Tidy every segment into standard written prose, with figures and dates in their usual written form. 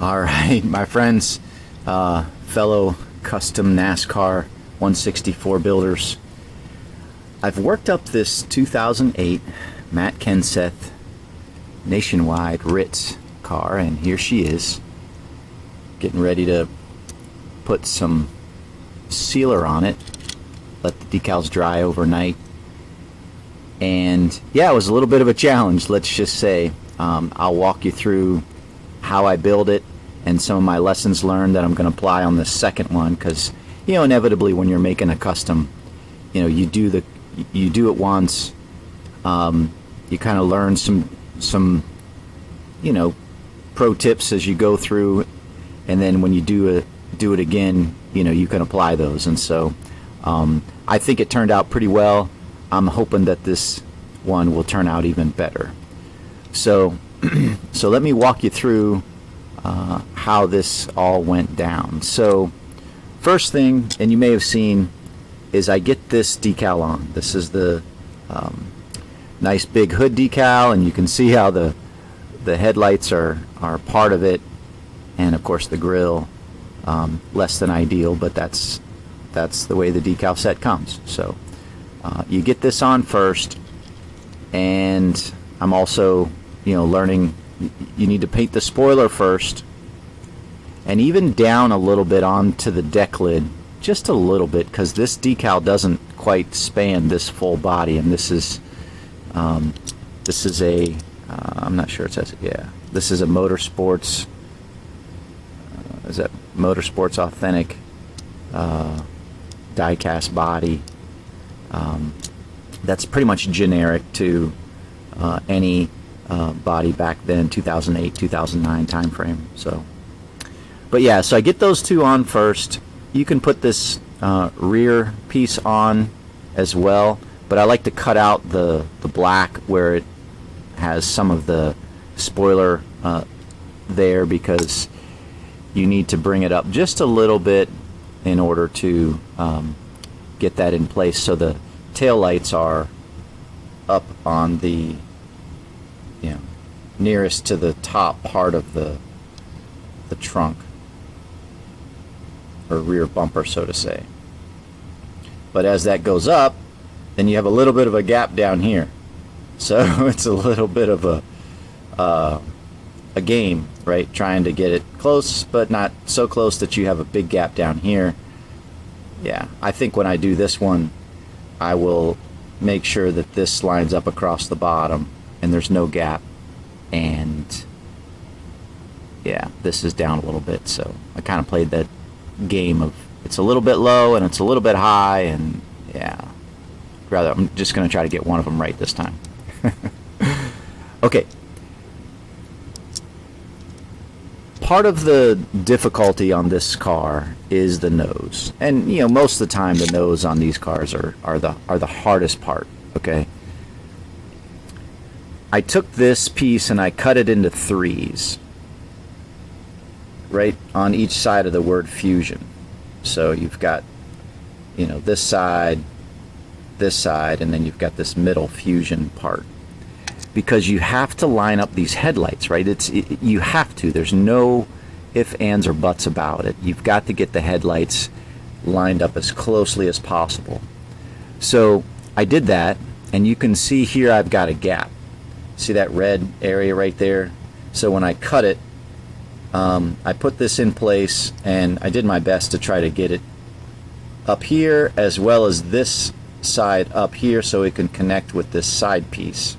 All right, my friends, fellow custom NASCAR 164 builders. I've worked up this 2008 Matt Kenseth nationwide Ritz car, and here she is, getting ready to put some sealer on it, let the decals dry overnight. And yeah, it was a little bit of a challenge, let's just say. I'll walk you through how I build it and some of my lessons learned that I'm going to apply on the second one, because inevitably when you're making a custom, you do it once, you kind of learn some pro tips as you go through, and then when you do it again, you can apply those. And so I think it turned out pretty well. I'm hoping that this one will turn out even better. So let me walk you through how this all went down. So first thing, and you may have seen, is I get this decal on. This is the nice big hood decal, and you can see how the headlights are part of it, and of course the grille, less than ideal, but that's the way the decal set comes. So you get this on first, and I'm also learning you need to paint the spoiler first, and even down a little bit onto the deck lid, just a little bit, because this decal doesn't quite span this full body. And this is a I'm not sure it says it. Yeah, this is a Motorsports. Is that Motorsports Authentic die-cast body? That's pretty much generic to any body back then, 2008, 2009 time frame. So, but yeah, so I get those two on first. You can put this rear piece on as well, but I like to cut out the black where it has some of the spoiler there, because you need to bring it up just a little bit in order to get that in place, so the tail lights are up on the nearest to the top part of the trunk, or rear bumper, so to say. But as that goes up, then you have a little bit of a gap down here, so it's a little bit of a game, right, trying to get it close but not so close that you have a big gap down here. Yeah, I think when I do this one, I will make sure that this lines up across the bottom and there's no gap. And yeah, this is down a little bit, so I kind of played that game of it's a little bit low and it's a little bit high, and yeah, I'm just going to try to get one of them right this time. Okay. Part of the difficulty on this car is the nose, and most of the time the nose on these cars are the hardest part. Okay. I took this piece and I cut it into threes, right on each side of the word fusion. So you've got, this side, and then you've got this middle fusion part, because you have to line up these headlights, right? You have to. There's no ifs, ands, or buts about it. You've got to get the headlights lined up as closely as possible. So I did that, and you can see here I've got a gap. See that red area right there? So when I cut it, I put this in place, and I did my best to try to get it up here as well as this side up here so it can connect with this side piece.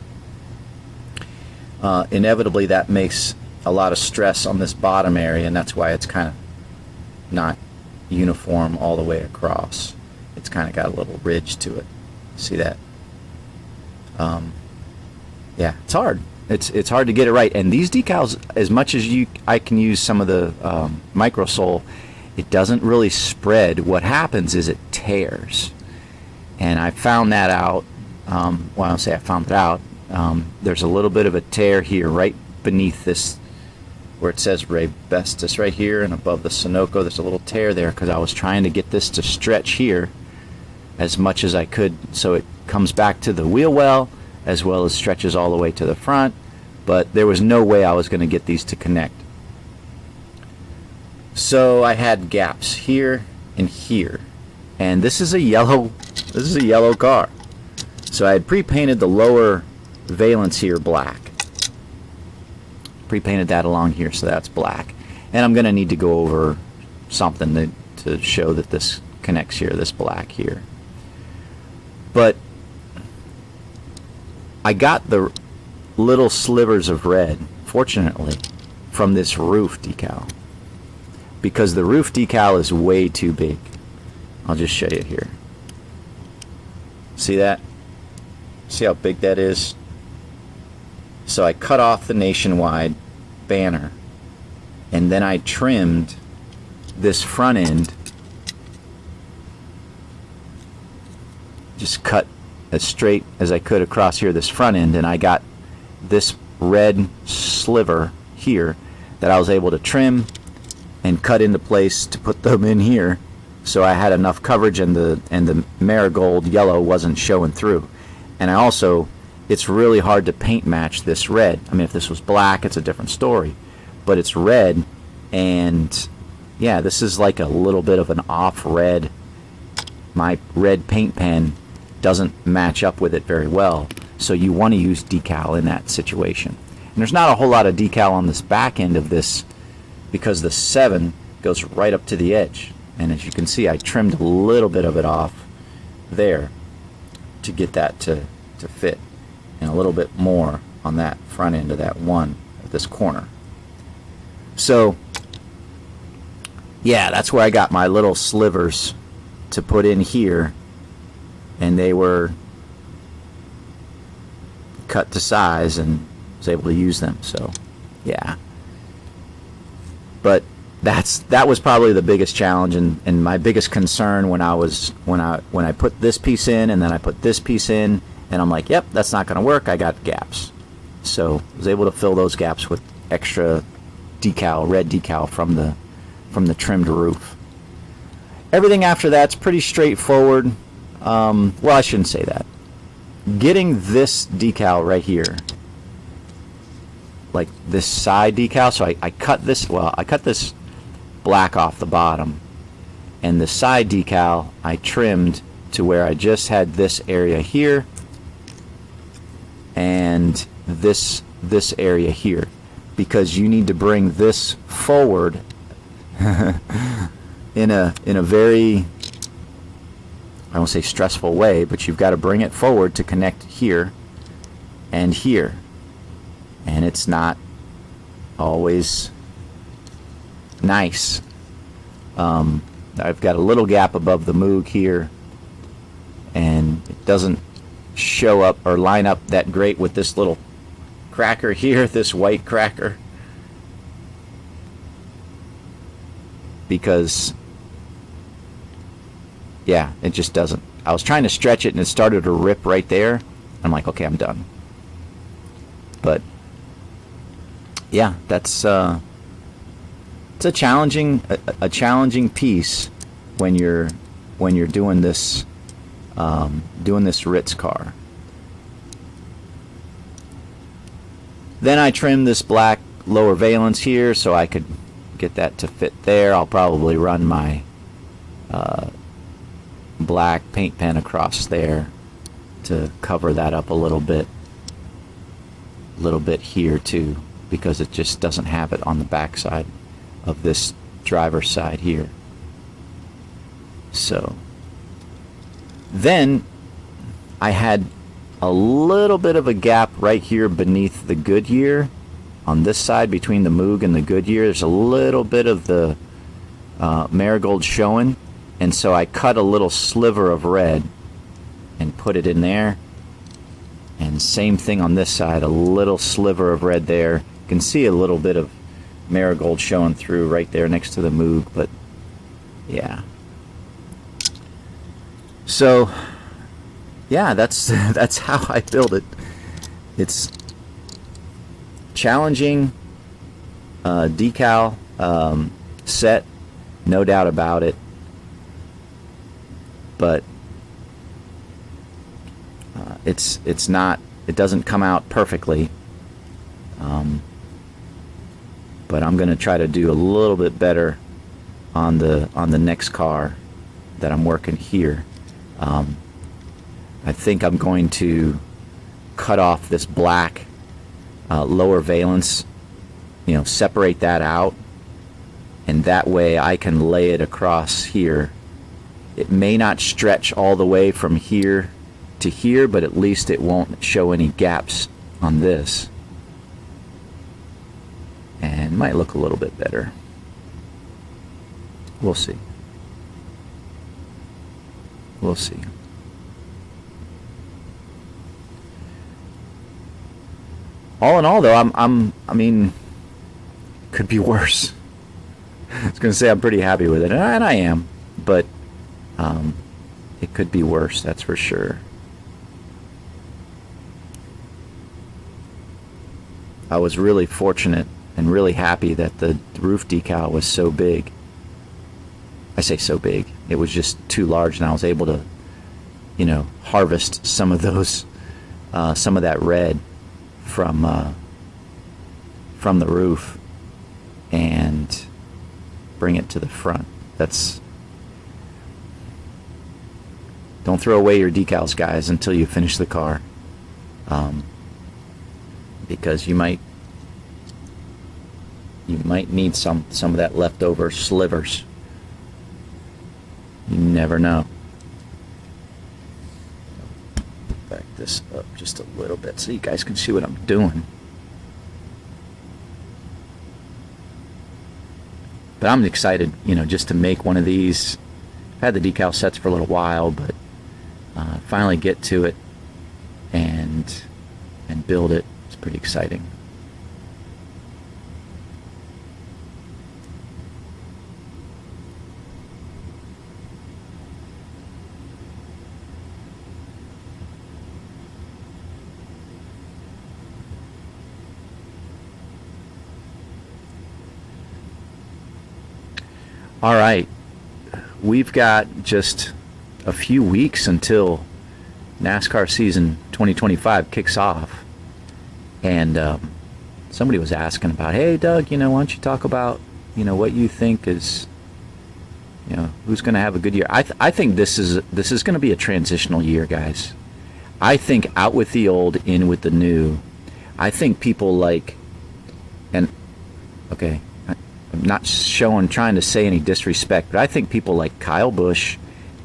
Inevitably that makes a lot of stress on this bottom area, and that's why it's kind of not uniform all the way across. It's kind of got a little ridge to it. See that? Yeah, it's hard. It's hard to get it right. And these decals, as much as I can use some of the microsole, it doesn't really spread. What happens is it tears. And I found that out. Well, I don't say I found it out. There's a little bit of a tear here right beneath this where it says Raybestos right here, and above the Sunoco there's a little tear there, because I was trying to get this to stretch here as much as I could so it comes back to the wheel well as well as stretches all the way to the front, but there was no way I was going to get these to connect. So I had gaps here and here, and this is a yellow car. So I had pre-painted the lower valence here black. Pre-painted that along here, so that's black. And I'm going to need to go over something to show that this connects here, this black here. But I got the little slivers of red, fortunately, from this roof decal, because the roof decal is way too big. I'll just show you here. See that? See how big that is? So I cut off the nationwide banner, and then I trimmed this front end, just cut as straight as I could across here, this front end, and I got this red sliver here that I was able to trim and cut into place to put them in here, so I had enough coverage and the marigold yellow wasn't showing through. And I also, it's really hard to paint match this red. I mean, if this was black, it's a different story, but it's red, and yeah, this is like a little bit of an off red. My red paint pen doesn't match up with it very well, so you want to use decal in that situation. And there's not a whole lot of decal on this back end of this, because the 7 goes right up to the edge, and as you can see, I trimmed a little bit of it off there to get that to fit, and a little bit more on that front end of that one at this corner. So yeah, that's where I got my little slivers to put in here, and they were cut to size and was able to use them. So yeah, but that was probably the biggest challenge and my biggest concern when I put this piece in, and then I put this piece in, and I'm like, yep, that's not going to work. I got gaps, so I was able to fill those gaps with extra decal, red decal from the trimmed roof. Everything after that's pretty straightforward. Well, I shouldn't say that. Getting this decal right here, like this side decal, so I cut this, I cut this black off the bottom, and the side decal I trimmed to where I just had this area here and this area here, because you need to bring this forward in a very, I won't say stressful way, but you've got to bring it forward to connect here and here, and it's not always nice. I've got a little gap above the moog here, and it doesn't show up or line up that great with this little cracker here, this white cracker, because yeah, it just doesn't. I was trying to stretch it and it started to rip right there. I'm like, okay, I'm done. But yeah, that's it's a challenging piece when you're doing this Ritz car. Then I trimmed this black lower valence here so I could get that to fit there. I'll probably run my black paint pen across there to cover that up a little bit here too, because it just doesn't have it on the back side of this driver's side here. So then I had a little bit of a gap right here beneath the Goodyear on this side, between the Moog and the Goodyear. There's a little bit of the marigold showing, and so I cut a little sliver of red and put it in there, and same thing on this side, a little sliver of red there. You can see a little bit of marigold showing through right there next to the Moog, but yeah. So yeah, that's how I build it. It's challenging decal set, no doubt about it, but it's not, it doesn't come out perfectly, but I'm going to try to do a little bit better on the next car that I'm working here. I think I'm going to cut off this black lower valence, separate that out, and that way I can lay it across here. It may not stretch all the way from here to here, but at least it won't show any gaps on this, and might look a little bit better. We'll see. We'll see. All in all, though, I mean, could be worse. I was going to say I'm pretty happy with it, and I am, but it could be worse, that's for sure. I was really fortunate and really happy that the roof decal was so big. I say so big. It was just too large, and I was able to, harvest some of those, some of that red from the roof and bring it to the front. Don't throw away your decals, guys, until you finish the car, because you might need some of that leftover slivers. You never know. Back this up just a little bit so you guys can see what I'm doing. But I'm excited, just to make one of these. I've had the decal sets for a little while, but finally get to it and build it. It's pretty exciting. All right, we've got just a few weeks until NASCAR season 2025 kicks off, and somebody was asking about, hey Doug, why don't you talk about what you think is, who's going to have a good year. I think this is going to be a transitional year, guys. I think out with the old, in with the new. I think people like, and okay, I'm not trying to say any disrespect, but I think people like Kyle Busch,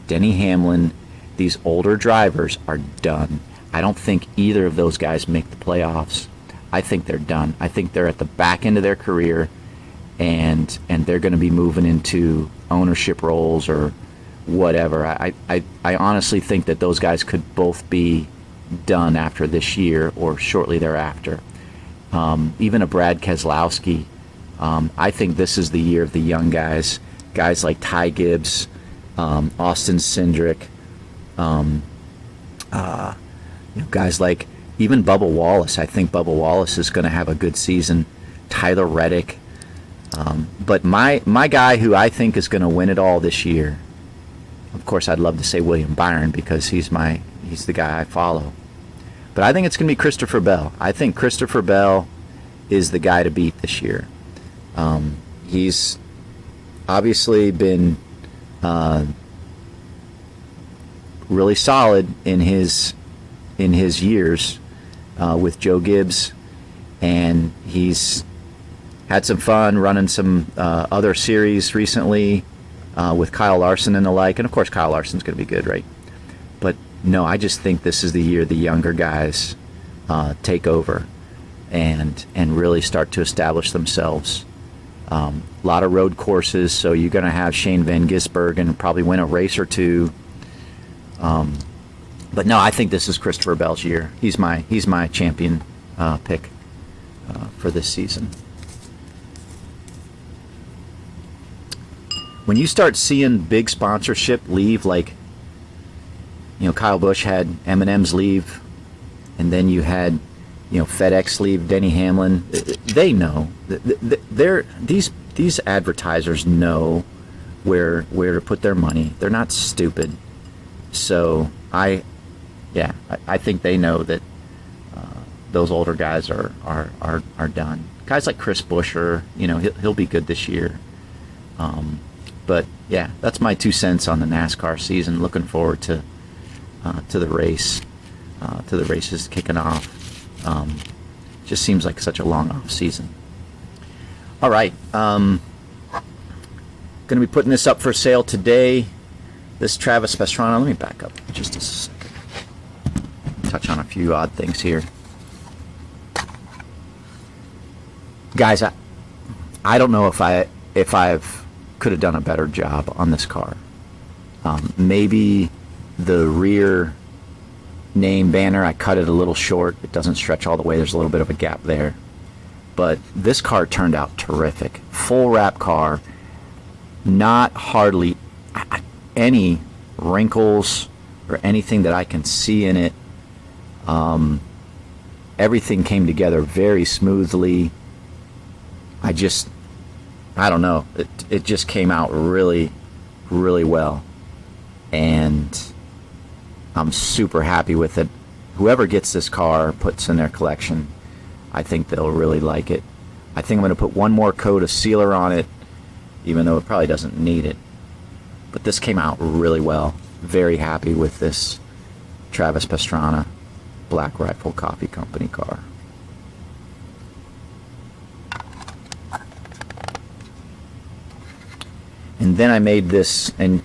Denny Hamlin, these older drivers are done. I don't think either of those guys make the playoffs. I think they're done. I think they're at the back end of their career, and they're going to be moving into ownership roles or whatever. I honestly think that those guys could both be done after this year or shortly thereafter. Even a Brad Keselowski. I think this is the year of the young guys like Ty Gibbs, Austin Cindric, guys like even Bubba Wallace. I think Bubba Wallace is going to have a good season. Tyler Reddick. But my guy who I think is going to win it all this year, of course I'd love to say William Byron because he's the guy I follow. But I think it's going to be Christopher Bell. I think Christopher Bell is the guy to beat this year. He's obviously been really solid in his years with Joe Gibbs, and he's had some fun running some other series recently with Kyle Larson and the like. And of course Kyle Larson's going to be good, right? But no, I just think this is the year the younger guys take over and really start to establish themselves. A lot of road courses, so you're going to have Shane Van Gisbergen probably win a race or two. But no, I think this is Christopher Bell's year. He's my champion pick for this season. When you start seeing big sponsorship leave, like Kyle Busch had M&M's leave, and then you had FedEx leave, Denny Hamlin. They know. These advertisers know where to put their money. They're not stupid. So I think they know that those older guys are done. Guys like Chris Buescher, he'll be good this year. But yeah, that's my 2 cents on the NASCAR season. Looking forward to the race, to the races kicking off. Just seems like such a long off season. All right, going to be putting this up for sale today. This Travis Pastrana. Let me back up just a second. Touch on a few odd things here, guys. I don't know if I've could have done a better job on this car. Maybe the rear name banner, I cut it a little short. It doesn't stretch all the way. There's a little bit of a gap there. But this car turned out terrific. Full wrap car. Not hardly any wrinkles or anything that I can see in it. Everything came together very smoothly. I don't know. It just came out really, really well. And I'm super happy with it. Whoever gets this car, puts in their collection, I think they'll really like it. I think I'm going to put one more coat of sealer on it, even though it probably doesn't need it. But this came out really well. Very happy with this Travis Pastrana Black Rifle Coffee Company car. And then I made this, and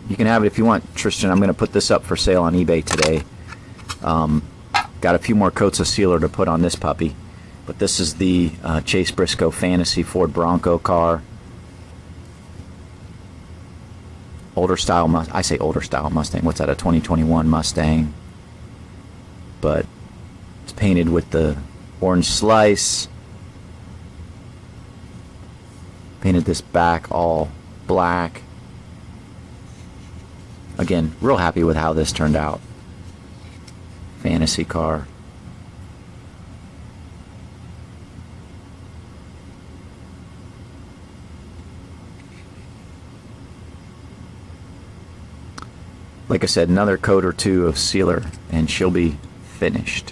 you can have it if you want, Tristan. I'm going to put this up for sale on eBay today. Got a few more coats of sealer to put on this puppy. But this is the Chase Briscoe Fantasy Ford Bronco car. Older style, I say older style Mustang. What's that, a 2021 Mustang? But it's painted with the orange slice. Painted this back all black. Again, real happy with how this turned out. Fantasy car. Like I said, another coat or two of sealer and she'll be finished.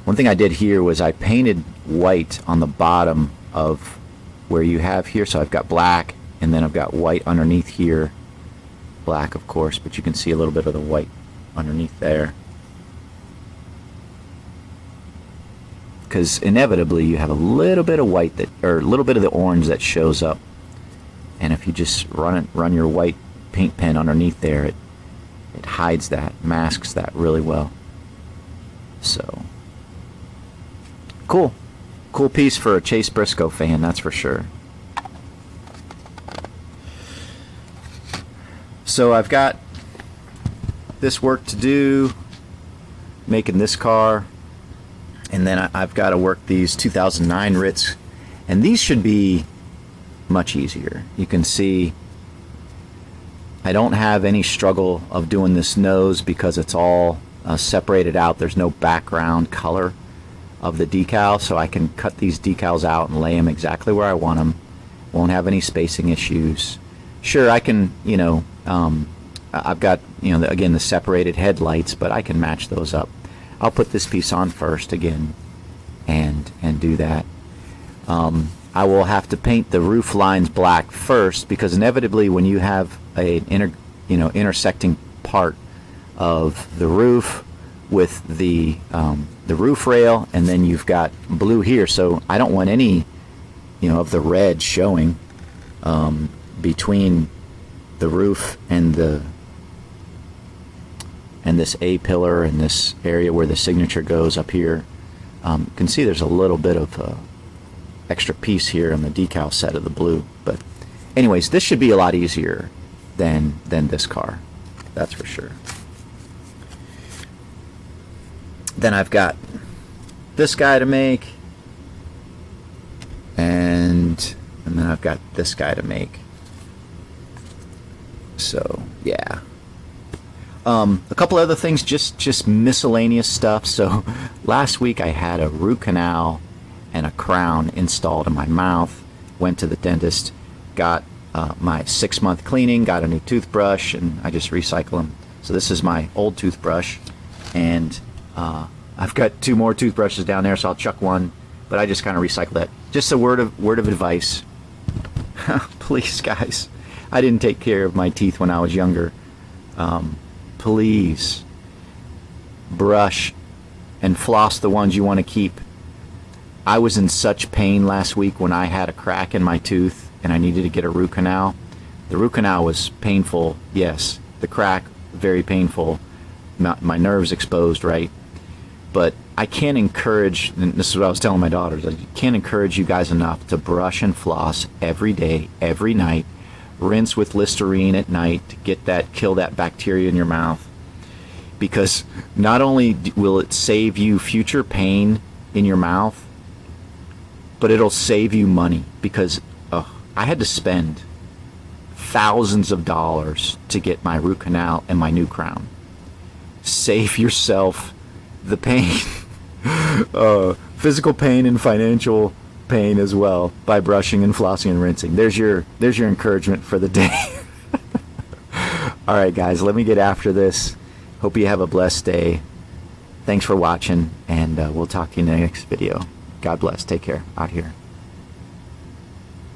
One thing I did here was I painted white on the bottom of where you have here. So I've got black and then I've got white underneath here. Black, of course, but you can see a little bit of the white underneath there. Because inevitably you have a little bit of white that, or a little bit of the orange that shows up. And if you just run your white paint pen underneath there, it hides that, masks that really well. So cool piece for a Chase Briscoe fan, that's for sure. So I've got this work to do, making this car, and then I've got to work these 2009 Ritz, and these should be much easier. You can see I don't have any struggle of doing this nose because it's all separated out. There's no background color of the decal, so I can cut these decals out and lay them exactly where I want them. Won't have any spacing issues. Sure, I can, I've got, again, the separated headlights, but I can match those up. I'll put this piece on first again and do that. I will have to paint the roof lines black first, because inevitably when you have an intersecting part of the roof with the roof rail, and then you've got blue here, so I don't want any of the red showing between the roof and this A-pillar and this area where the signature goes up here. You can see there's a little bit of extra piece here on the decal set of the blue, but anyways, this should be a lot easier than this car, that's for sure. Then I've got this guy to make, and then I've got this guy to make. So yeah, a couple other things, just miscellaneous stuff. So last week I had a root canal and a crown installed in my mouth. Went to the dentist, got my 6-month cleaning, got a new toothbrush, and I just recycle them. So this is my old toothbrush, and I've got 2 more toothbrushes down there, so I'll chuck one, but I just kind of recycle that. Just a word of advice. Please, guys. I didn't take care of my teeth when I was younger. Please brush and floss the ones you want to keep. I was in such pain last week when I had a crack in my tooth and I needed to get a root canal. The root canal was painful, yes. The crack, very painful. My nerves exposed, right? But I can't encourage, and this is what I was telling my daughters, I can't encourage you guys enough to brush and floss every day, every night. Rinse with Listerine at night to kill that bacteria in your mouth. Because not only will it save you future pain in your mouth, but it'll save you money. Because I had to spend thousands of dollars to get my root canal and my new crown. Save yourself the pain, physical pain and financial pain as well, by brushing and flossing and rinsing. There's your encouragement for the day. All right, guys, let me get after this. Hope you have a blessed day. Thanks for watching, and we'll talk to you in the next video. God bless. Take care. Out here.